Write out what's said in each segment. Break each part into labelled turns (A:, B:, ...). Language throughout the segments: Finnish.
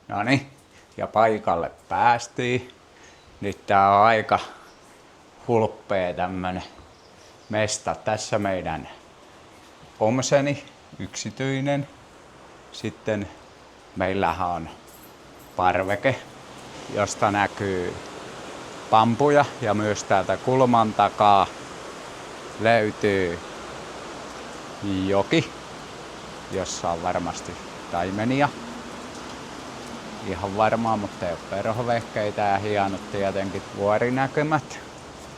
A: Noniin, ja paikalle päästiin. Nyt tää on aika hulppea tämmönen mesta. Tässä meidän omseni, yksityinen. Sitten meillähän on parveke, josta näkyy pampuja ja myös täältä kulman takaa löytyy joki, jossa on varmasti taimenia. Ihan varmaan, mutta ei ole perhovehkeitä ja hienot tietenkin vuorinäkymät.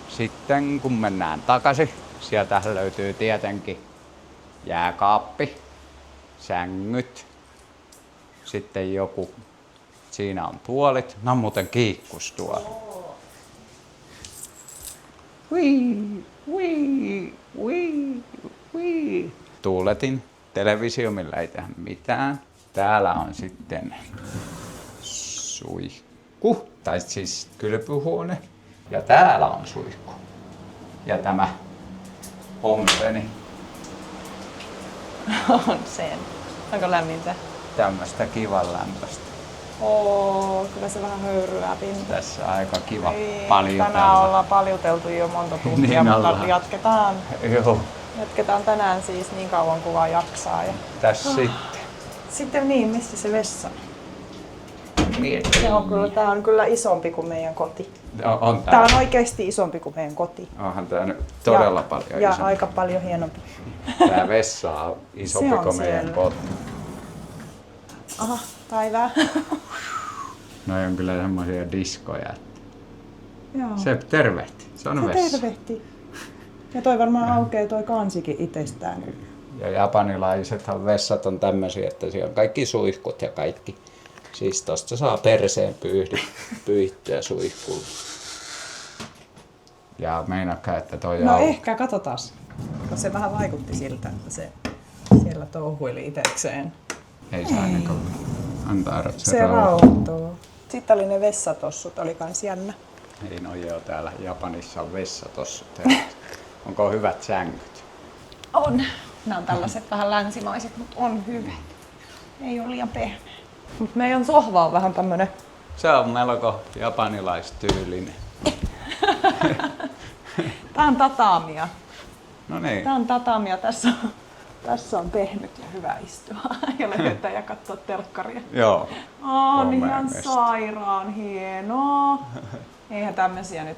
A: Sitten kun mennään takaisin, sieltä löytyy tietenkin jääkaappi, sängyt, sitten joku, siinä on tuolit, no muuten kiikkus tuolla. Tuuletin televisio, millä ei tehdä mitään. Täällä on sitten suihku, tai siis kylpyhuone. Ja täällä on suihku. Ja tämä omseni.
B: On sen. Onko lämmintä?
A: Tämmöstä kivan lämpöstä.
B: Kyllä se vähän höyryää pinta.
A: Tässä on aika kiva
B: Tänään
A: paljutella.
B: ollaan paljuteltu jo monta tuntia,
A: Niin
B: mutta
A: ollaan.
B: jatketaan tänään siis niin kauan kuin vaan jaksaa. Ja
A: Tässä sitten.
B: sitten niin, missä se vessa? Tää on kyllä isompi kuin meidän koti.
A: On
B: Tää on oikeasti isompi kuin meidän koti.
A: Onhan tää nyt todella paljon
B: Ja
A: isompi.
B: aika paljon hienompi.
A: Tää vessa on isompi
B: Se on
A: kuin meidän
B: siellä.
A: koti.
B: Aha, päivää.
A: Noi on kyllä semmosia diskoja.
B: Joo.
A: Se tervehti. Se on
B: Se
A: vessa.
B: tervehti. Ja toi varmaan aukeaa toi kansikin itsestään.
A: Ja japanilaisethan vessat on tämmösiä, että siellä on kaikki suihkut ja kaikki. Siis tosta saa perseen pyyhittyä suihkuun. Ja meinaatko, että toi
B: No
A: auki?
B: ehkä, katsotaan. Se vähän vaikutti siltä, että se siellä touhuili itekseen.
A: Ei saa niinku antaa
B: Se rauhoittuu. Sitten oli ne vessatossut, oli kans jännä.
A: Ei no joo, täällä Japanissa on vessatossut. Onko hyvät sängyt?
B: On. Nämä on tällaiset vähän länsimaiset, mutta on hyvä. Ei ole liian pehmeä. Mut meidän sohva on vähän tämmönen...
A: Se on melko japanilaistyylinen.
B: Tää on tatamia.
A: No niin.
B: Tää on tatamia. Tässä on pehmyt ja hyvä istua ja löytää ja katsoa telkkaria.
A: Joo.
B: On
A: Komea
B: ihan
A: mesta.
B: sairaan hienoa. Eihän tämmösiä nyt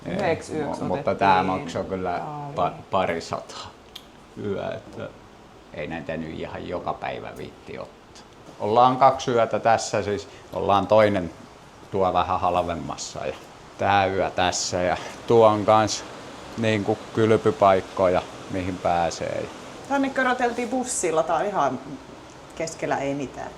B: yhdeksi yöksi
A: Mutta
B: otettiin.
A: tää maksoi kyllä
B: Paljon.
A: parisataa yö, että ei näitä nyt ihan joka päivä viitti ottaa. Ollaan 2 yötä tässä, siis ollaan toinen tuo vähän halvemmassa ja tää yö tässä ja tuo on kans niinku kylpypaikkoja mihin pääsee.
B: Tänne köröteltiin bussilla, tää on ihan keskellä ei mitään.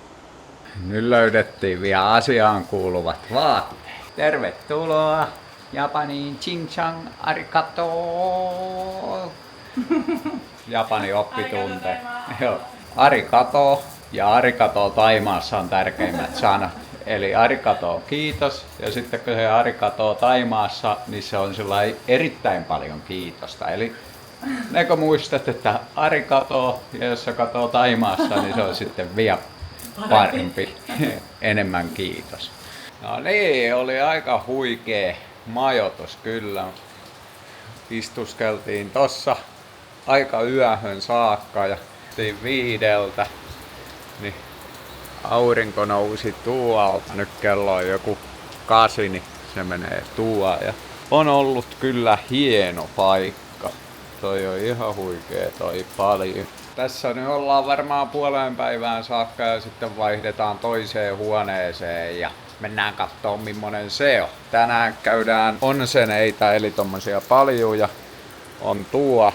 A: Nyt löydettiin vielä asiaan kuuluvat vaatteet. Tervetuloa Japaniin, ching-chang, arigato. Japani oppitunte. Joo. Arigato ja arigato Taimaassa on tärkeimmät sanat. Eli arigato kiitos ja sitten kun se arigato Taimaassa, niin se on sellainen erittäin paljon kiitosta. Eli nekö muistat, että arigato ja jos se katoo Taimaassa, niin se on sitten vielä parempi, enemmän kiitos. No niin, oli aika huikea majoitus kyllä. Istuskeltiin tossa aika yöhön saakka ja 5, niin aurinko nousi tuolta. Nyt kello on joku 8, niin se menee tuolla. Ja on ollut kyllä hieno paikka. Toi on ihan huikea toi paljon. Tässä nyt ollaan varmaan puoleen päivään saakka ja sitten vaihdetaan toiseen huoneeseen ja mennään kattoo millainen se on. Tänään käydään onseneita eli tommosia paljuja. On tuo.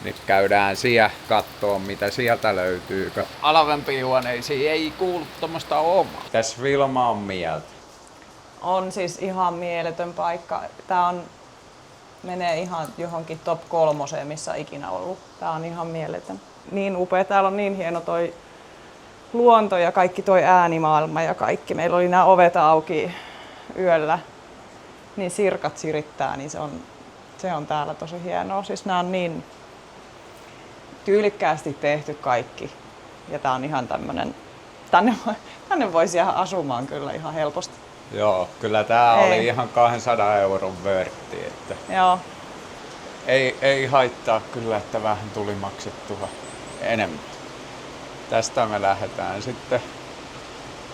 A: Nyt käydään siellä kattoo mitä sieltä löytyy. Alavempiin huoneisiin ei kuulu tommosta omaa. Tässä Vilma on mieltä.
B: On siis ihan mieletön paikka. Tää menee ihan johonkin top 3, missä on ikinä ollut. Tää on ihan mieletön. Niin upea. Täällä on niin hieno toi luonto ja kaikki toi äänimaailma ja kaikki. Meillä oli nämä ovet auki yöllä. Niin sirkat sirittää, niin se on täällä tosi hienoa. Siis nämä on niin tyylikkäästi tehty kaikki. Ja tää on ihan tämmönen Tänne voisi jäädä asumaan kyllä ihan helposti.
A: Joo, kyllä tää
B: Ei.
A: oli ihan 200 euron vörtti, että
B: Joo.
A: ei haittaa kyllä, että vähän tuli maksettua enemmän. Tästä me lähdetään sitten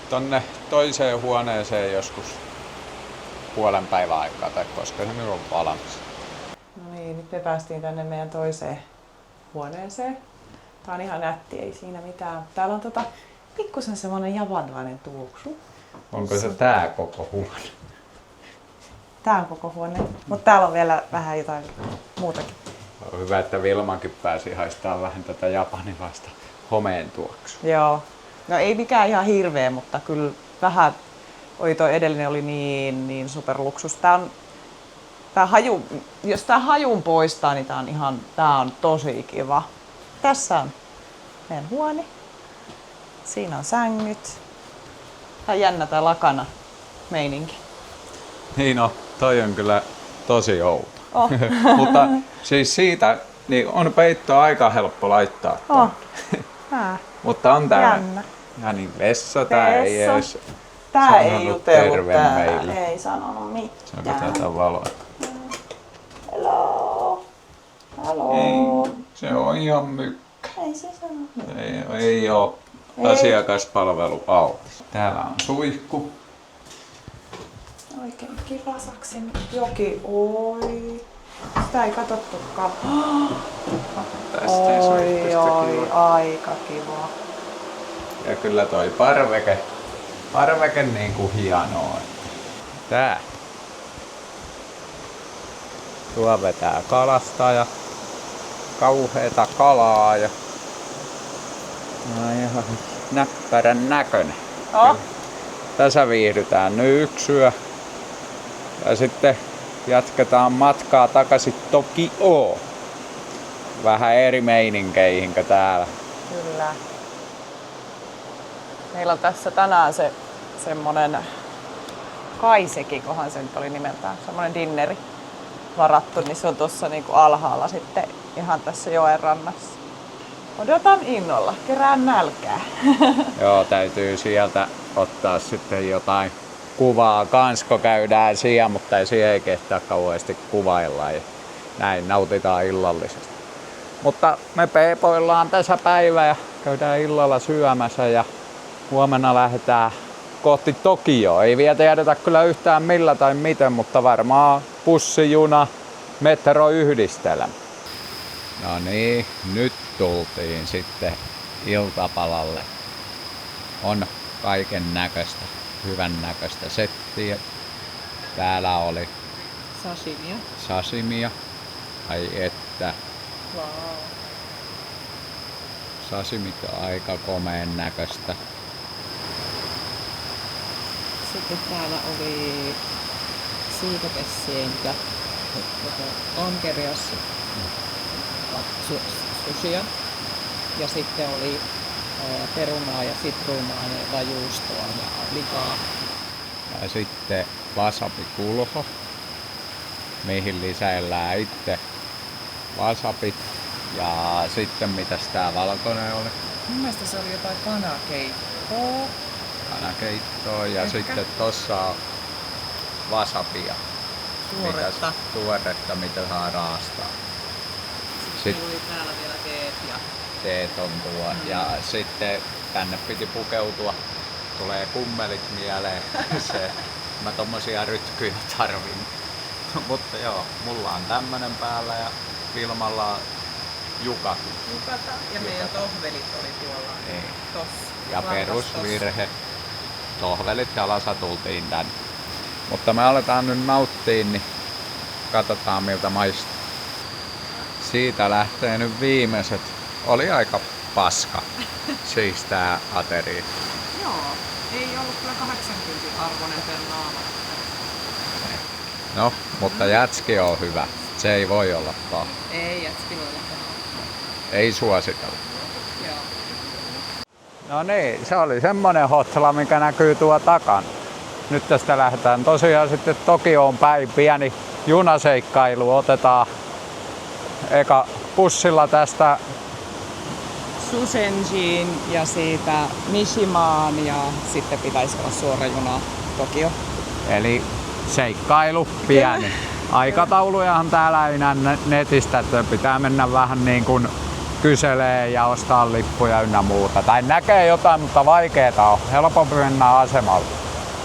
A: tonne toiseen huoneeseen joskus puolen päivän aikaa, tai koska se nyt on valmis.
B: No niin, nyt me päästiin tänne meidän toiseen huoneeseen. Tää on ihan nätti, ei siinä mitään. Täällä on pikkusen semmonen japanilainen tuoksu.
A: Onko se tää koko huone?
B: Tää on koko huone, mutta täällä on vielä vähän jotain muutakin.
A: On hyvä, että Vilmankin pääsi haistaa vähän tätä japanilaista homeen tuoksua.
B: Joo. No ei mikään ihan hirveä, mutta kyllä vähän, toi edellinen oli niin superluksus. Jos tää hajun poistaa, niin tää on tosi kiva. Tässä on meidän huone. Siinä on sängyt. Tää on jännä tää lakana meininki.
A: Niin no, toi on kyllä tosi outo.
B: Oh.
A: Mutta siis siitä niin on peitto aika helppo laittaa.
B: Oh.
A: Mutta on tää
B: Jännä.
A: ja niin vessa, tää ei edes
B: Tää ei
A: sanonut
B: jutellut
A: terve
B: tää.
A: meille.
B: Ei sanonut
A: Saanko
B: mitään.
A: tätä valoa?
B: Hello. Hello.
A: Ei, se on ihan mykkä.
B: Ei se sano.
A: Ei oo
B: Ei.
A: asiakaspalvelu auki. Täällä on suihku.
B: Oikein kiva saksin joki. Oi. Sitä ei katsottukaan.
A: Tästä ei suihkusta kiva.
B: aika kiva.
A: Ja kyllä toi parveke niinku hienoa. Tää. Tuo vetää kalasta ja kauheeta kalaa ja ihan näppärän näköinen.
B: Oh.
A: Tässä viihdytään nyt yksi yö. Ja sitten jatketaan matkaa takaisin Tokioon. Vähän eri meininkeihin kuin täällä.
B: Kyllä. Meillä on tässä tänään semmonen Kaiseki, kohan se nyt oli nimeltään, semmonen dinneri varattu, niin se on tuossa niinku alhaalla sitten ihan tässä joen rannassa. Odotan innolla, kerään nälkää.
A: Joo, täytyy sieltä ottaa sitten jotain kuvaa kans, kun käydään siellä, mutta siihen ei kehtaa kauheasti kuvailla ja näin nautitaan illallisesta. Mutta me peepoillaan tässä päivä ja käydään illalla syömässä ja huomenna lähdetään kohti Tokioa. Ei vielä tiedetä kyllä yhtään millä tai miten, mutta varmaan bussi, juna, metro yhdistelmä. No niin, nyt tultiin sitten iltapalalle. On kaiken näköistä, hyvän näköistä settiä. Täällä oli sashimia. Ai että.
B: Wow.
A: Sashimit on aika komeen näköistä.
C: Sitten täällä oli siikapessienkä, ankerias, sushia ja sitten oli perunaa ja sitruunaa ja juustoa ja likaa.
A: Ja sitten wasabi-kulho, mihin lisäillään itse wasabit. Ja sitten mitäs tää valkoinen oli?
C: Mun mielestä se oli jotain kanakeittoa.
A: Kanakeittoa ja
C: Ehkä.
A: sitten tossa on wasabia.
C: Tuoretta.
A: Tuoretta, mitä saa raastaa.
C: Sitten oli täällä vielä teet ja
A: Teet on tuo. Ja sitten tänne piti pukeutua. Tulee kummelit mieleen. Mä tommosia rytkyjä tarvin. Mutta joo, mulla on tämmönen päällä ja Vilmalla on jukata.
C: ja meidän tohvelit oli tuolla
A: Niin.
C: tossa.
A: Ja
C: Varmasti
A: perusvirhe. Tohvelit jalassa tultiin tänne. Mutta me aletaan nyt nauttia, niin katsotaan miltä maistuu. Siitä lähtee nyt viimeiset. Oli aika paska. Siis tää ateria.
C: Joo, ei ollut kyllä 80 arvoinen per naama.
A: No, mutta jätski on hyvä. Se ei voi olla paha.
C: Ei, jätski voi olla paha.
A: Ei suositella.
C: Joo.
A: No niin, se oli semmonen hotla, mikä näkyy tuo takana. Nyt tästä lähdetään tosiaan sitten Tokioon päin. Pieni junaseikkailu. Otetaan eka bussilla tästä
C: Shushenjiin ja siitä Mishimaan ja sitten pitäisi olla suora juna Tokio.
A: Eli seikkailu pieni. Aikataulujahan täällä ei näe netistä, että pitää mennä vähän niin kuin kyselee ja ostaa lippuja ynnä muuta. Tai näkee jotain, mutta vaikeeta on. Helpompi mennä asemalle.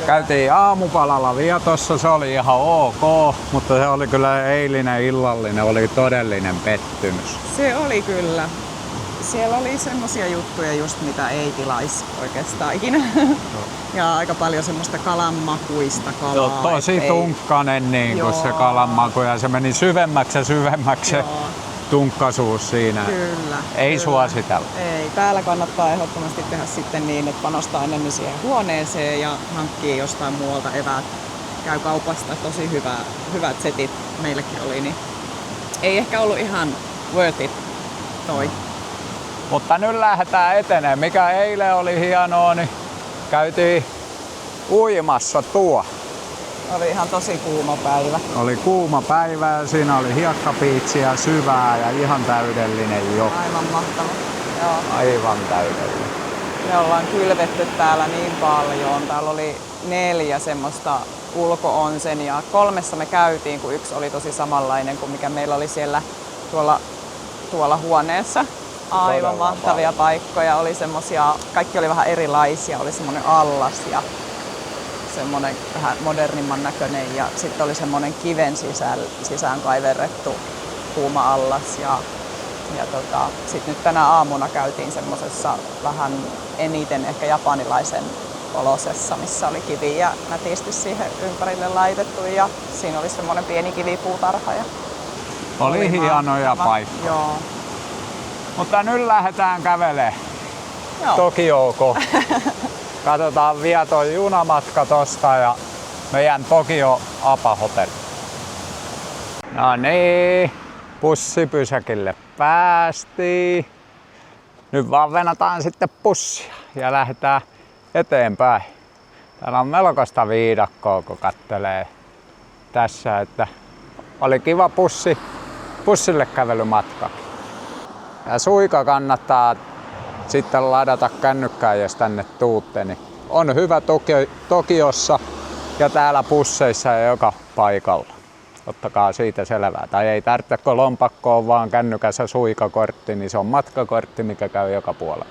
A: Käytiin aamupalalla Vietossa, se oli ihan ok, mutta se oli kyllä eilinen illallinen, oli todellinen pettymys.
C: Se oli kyllä. Siellä oli semmosia juttuja just mitä ei tilaisi oikeastaan ikinä. Ja aika paljon semmoista kalanmakuista kalaa.
A: Tosi tunkkanen niin kuin se kalanmaku ja se meni syvemmäksi ja syvemmäksi se tunkkasuus siinä.
C: Kyllä.
A: Ei suositella.
C: Ei. Täällä kannattaa ehdottomasti tehdä sitten niin, että panostaa enemmän siihen huoneeseen ja hankkii jostain muualta eväät. Käy kaupasta, tosi hyvät setit meilläkin oli, niin ei ehkä ollut ihan worth it toi.
A: Mutta nyt lähdetään eteneen. Mikä eilen oli hienoa, niin käytiin uimassa tuo.
C: Oli ihan tosi kuuma päivä.
A: Oli kuuma päivä ja siinä oli hiekkapiitsiä syvää ja ihan täydellinen jo.
C: Aivan mahtava. Joo.
A: Aivan täydellinen.
B: Me ollaan kylvetty täällä niin paljon. Täällä oli 4 semmoista ulko-onsenia. 3 me käytiin, kun 1 oli tosi samanlainen kuin mikä meillä oli siellä tuolla huoneessa. Aivan mahtavia paikkoja. Oli semmosia, kaikki oli vähän erilaisia. Oli semmoinen allas ja semmoinen vähän modernimman näköinen ja sitten oli semmoinen kiven sisään kaiverrettu kuuma allas ja sitten nyt tänä aamuna käytiin semmosessa vähän eniten ehkä japanilaisen olosessa, missä oli kiviä nätisti siihen ympärille laitettu ja siinä oli semmoinen pieni kivipuutarha. Ja
A: oli hienoja paikkoja.
B: Joo.
A: Mutta nyt lähdetään kävelemään Tokioon kohti. Katsotaan Vieton junamatka tosta ja meidän Tokio APA-hotelli. No niin, bussipysäkille päästiin. Nyt vaan venataan sitten bussia ja lähdetään eteenpäin. Täällä on melkoista viidakkoa, kun kattelee tässä, että oli kiva bussille kävelymatka. Ja suika kannattaa sitten ladata kännykkää, jos tänne tuutte. Niin on hyvä Tokiossa ja täällä busseissa ja joka paikalla. Ottakaa siitä selvää. Tai ei tarvitse, kun lompakko on vaan kännykässä suikakortti, niin se on matkakortti, mikä käy joka puolella.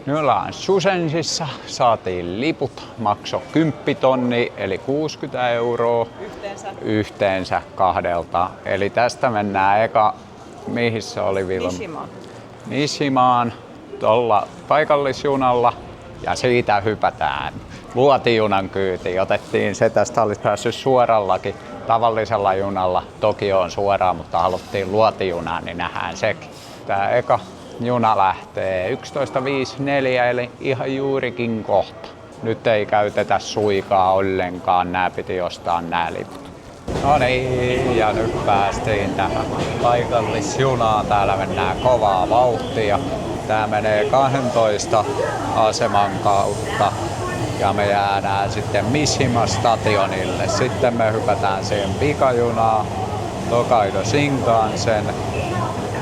A: Nyt ollaan Shushenjissa, saatiin liput, maksoi 10 000 eli 60 € yhteensä 2. Eli tästä mennään eka, mihin se oli Vilma? Mishimaan, tuolla paikallisjunalla ja siitä hypätään luotijunan kyytiin. Otettiin se, tästä olisi päässyt suorallakin tavallisella junalla Tokioon suoraan, mutta haluttiin luotijunaan, niin nähdään sekin. Tää eka juna lähtee 11.54 eli ihan juurikin kohta. Nyt ei käytetä suikaa ollenkaan, nää piti ostaa nää liput. No niin, ja nyt päästiin tähän paikallisjunaan. Täällä mennään kovaa vauhtia. Tää menee 12 aseman kautta ja me jäädään sitten Mishima-stationille. Sitten me hypätään siihen pikajunaan Tokaido Shinkansen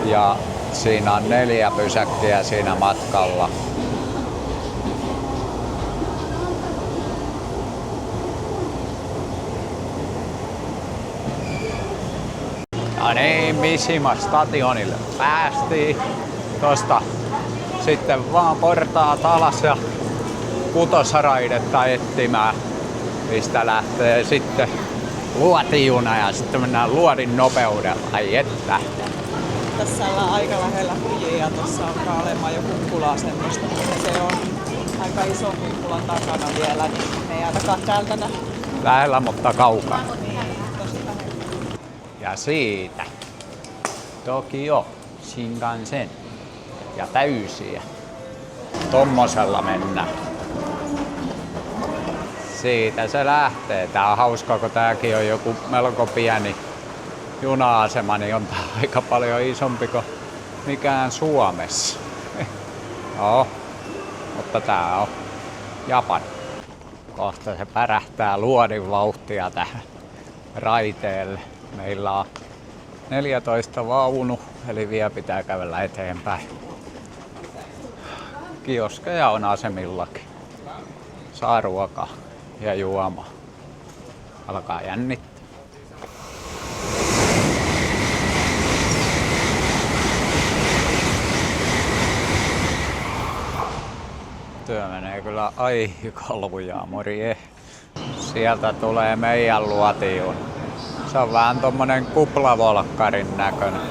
A: ja siinä on 4 pysäkkiä siinä matkalla. No niin, Mishima-stationille päästiin. Tosta sitten vaan portaat alas ja 6. raidetta etsimään, mistä lähtee sitten luotijuna ja sitten mennään luodin nopeudella. Ai että.
B: Tässä ollaan aika lähellä Fujia ja tuossa alkaa olemaan jo kukkulaa semmoista, mutta se on
C: aika iso kuppula takana vielä, niin me ei ainakaan täältä nähdä.
A: Lähellä, mutta kaukana.
C: Niin, tosi lähellä.
A: Ja siitä Tokio Shinkansen ja täysiä. Tommosella mennään. Siitä se lähtee. Tää on hauska, kun tääkin on joku melko pieni juna-asema, niin on tää aika paljon isompi kuin mikään Suomessa. Joo, mutta tää on Japani. Kohta se pärähtää luodin vauhtia tähän raiteelle. Meillä on 14 vaunu, eli vielä pitää kävellä eteenpäin. Kioskeja on asemillakin. Saa ruokaa ja juomaa. Alkaa jännittää. Työ menee kyllä aika lujaa, morjeh. Sieltä tulee meidän luotijun. Se on vähän tommonen kuplavolkkarin näköinen.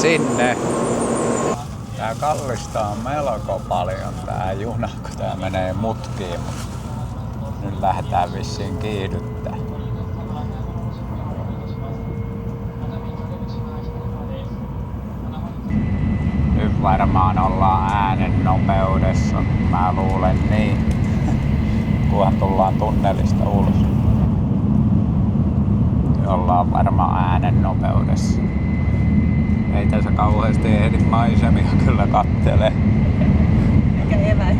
A: Sinne. Tää kallistaa melko paljon tää juna, kun tää menee mutkiin. Nyt lähdetään vissiin kiihdyttää. Nyt varmaan ollaan äänen nopeudessa. Mä luulen niin, kunhan tullaan tunnelista ulos. Ollaan varmaan äänen nopeudessa. Ei tässä kauheasti ehdi maisemia kyllä kattelee.
C: Eikä eväitä.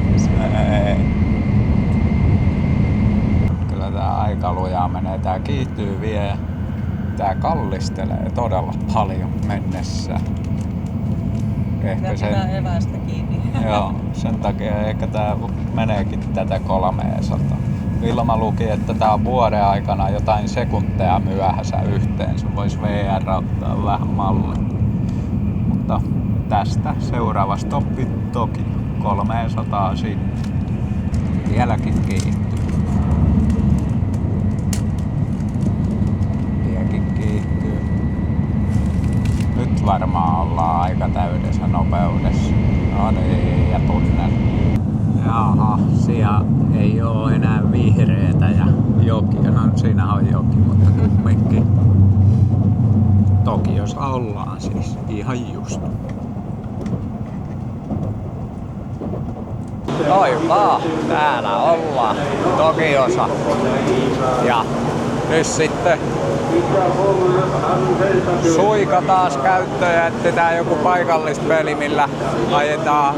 A: Kyllä tää aika lujaa menee. Tää kiihtyy vielä. Tää kallistelee todella paljon mennessä. Ehkä
C: Pitää eväistä kiinni.
A: Joo, sen takia ehkä tää meneekin tätä 300. Vilma luki, että tää on vuoden aikana jotain sekunteja myöhässä yhteen. Se vois VR ottaa vähän malli. Mutta tästä seuraava stoppi toki 300 sinne. Vieläkin kiihtyy. Vieläkin kiihtyy. Nyt varmaan ollaan aika täydessä nopeudessa. No niin, ja tunnel. Jaha, siellä ei oo enää vihreetä ja joki. No siinä on joki, mutta kumminkin. Tokiossa ollaan siis ihan just. Noin vaan, täällä ollaan Tokiossa. Ja nyt sitten suika taas käyttöön ja etsitään joku paikallispeli, millä ajetaan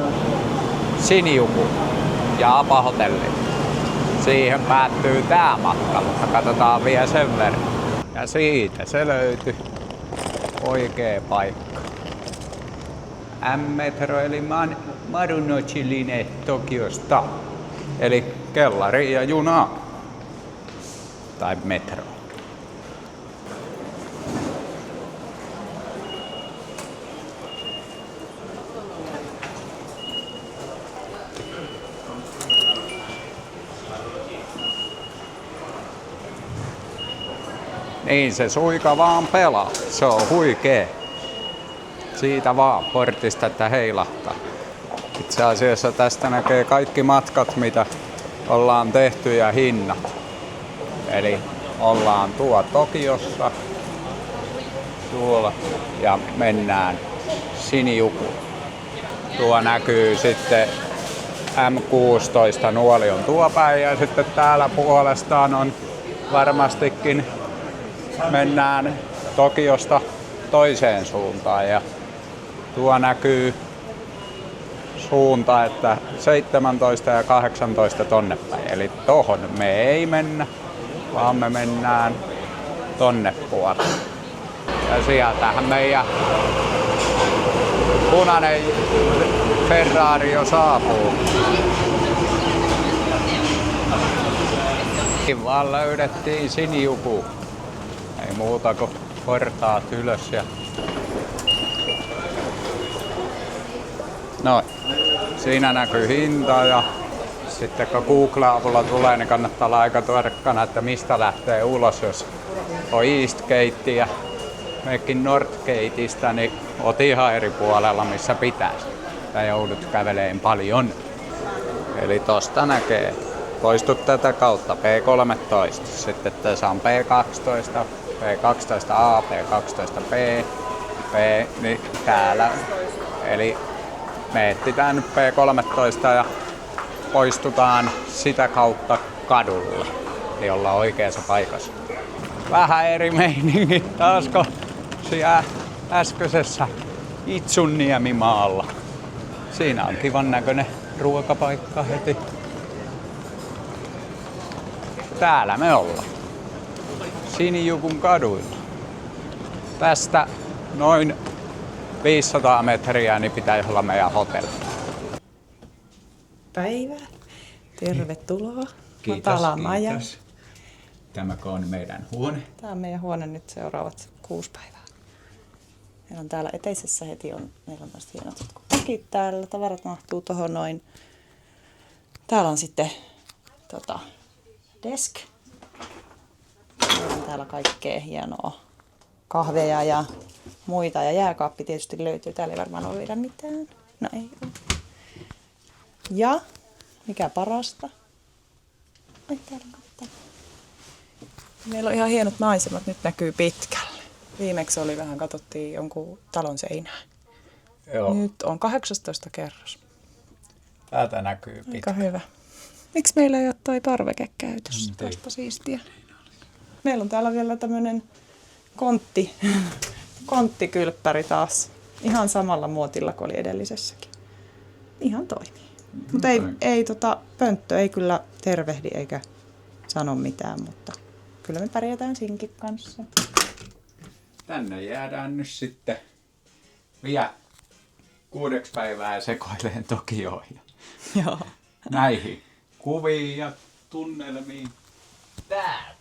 A: Shinjuku ja Apahotelli. Siihen päättyy tää matka, mutta katsotaan vielä sen verran. Ja siitä se löytyi oikea paikka. M-metro eli Marunouchi-line Tokiosta. Eli kellari ja juna. Tai metro. Niin se suika vaan pelaa. Se on huikee. Siitä vaan portista, että heilahtaa. Itse asiassa tästä näkee kaikki matkat, mitä ollaan tehty ja hinnat. Eli ollaan Tokiossa tuolla ja mennään Shinjukuun. Tuo näkyy sitten M16 Nuolion tuo päin ja sitten täällä puolestaan on varmastikin mennään Tokiosta toiseen suuntaan ja tuo näkyy suunta, että 17 ja 18 tonne päin. Eli tohon me ei mennä, vaan me mennään tonne puolelle. Ja sieltähän meidän punainen Ferrari jo saapuu. Vaan löydettiin Shinjuku. Ei muuta kuin portaat ylös ja noin. Siinä näkyy hinta ja sitten kun Google-avulla tulee, niin kannattaa olla aika tarkkana, että mistä lähtee ulos, jos on East Gate ja mekin North Gateista, niin oot ihan eri puolella, missä pitäisi. Ja joudut käveleen paljon. Eli tosta näkee. Poistut tätä kautta P13. Sitten tässä on P12, P12A, P12B, P, niin täällä. Eli me etsitään nyt P13 ja poistutaan sitä kautta kadulla. Eli ollaan oikeassa paikassa. Vähän eri meiningit taas kuin siellä äskeisessä Itsunniemimaalla. Siinä on kivan näköinen ruokapaikka heti. Täällä me ollaan. Sinijukun kaduilla. Tästä noin 500 metriä niin pitäisi olla meidän hotelli.
B: Päivää. Tervetuloa.
A: Kiitos,
B: Matala maja.
A: kiitos. Tämäkö on meidän huone?
B: Tämä on meidän huone nyt seuraavat 6 päivää. Meillä on täällä eteisessä heti meillä on tästä hienot takit täällä. Tavarat mahtuu tuohon noin. Täällä on sitten desk. Meillä on täällä kaikkea hienoa kahveja ja muita. Ja jääkaappi tietysti löytyy. Täällä ei varmaan ole vielä mitään. No ei ole. Ja mikä parasta? Ai täällä katsotaan. Meillä on ihan hienot maisemat. Nyt näkyy pitkälle. Viimeksi oli vähän, katsottiin jonkun talon seinää.
A: Joo.
B: Nyt on 18 kerros.
A: Täältä näkyy
B: Aika
A: pitkä.
B: hyvä. Miksi meillä ei ole toi parveke käytössä?
A: Ei.
B: Tästä siistiä. Meillä on täällä vielä tämmönen konttikylppäri taas. Ihan samalla muotilla kuin oli edellisessäkin. Ihan toimii. Mutta ei pönttö ei kyllä tervehdi eikä sano mitään, mutta kyllä me pärjätään sinkin kanssa.
A: Tänne jäädään nyt sitten vielä 6 päivää sekoileen Tokioon ja
B: Joo.
A: näihin kuviin ja tunnelmiin. Täällä.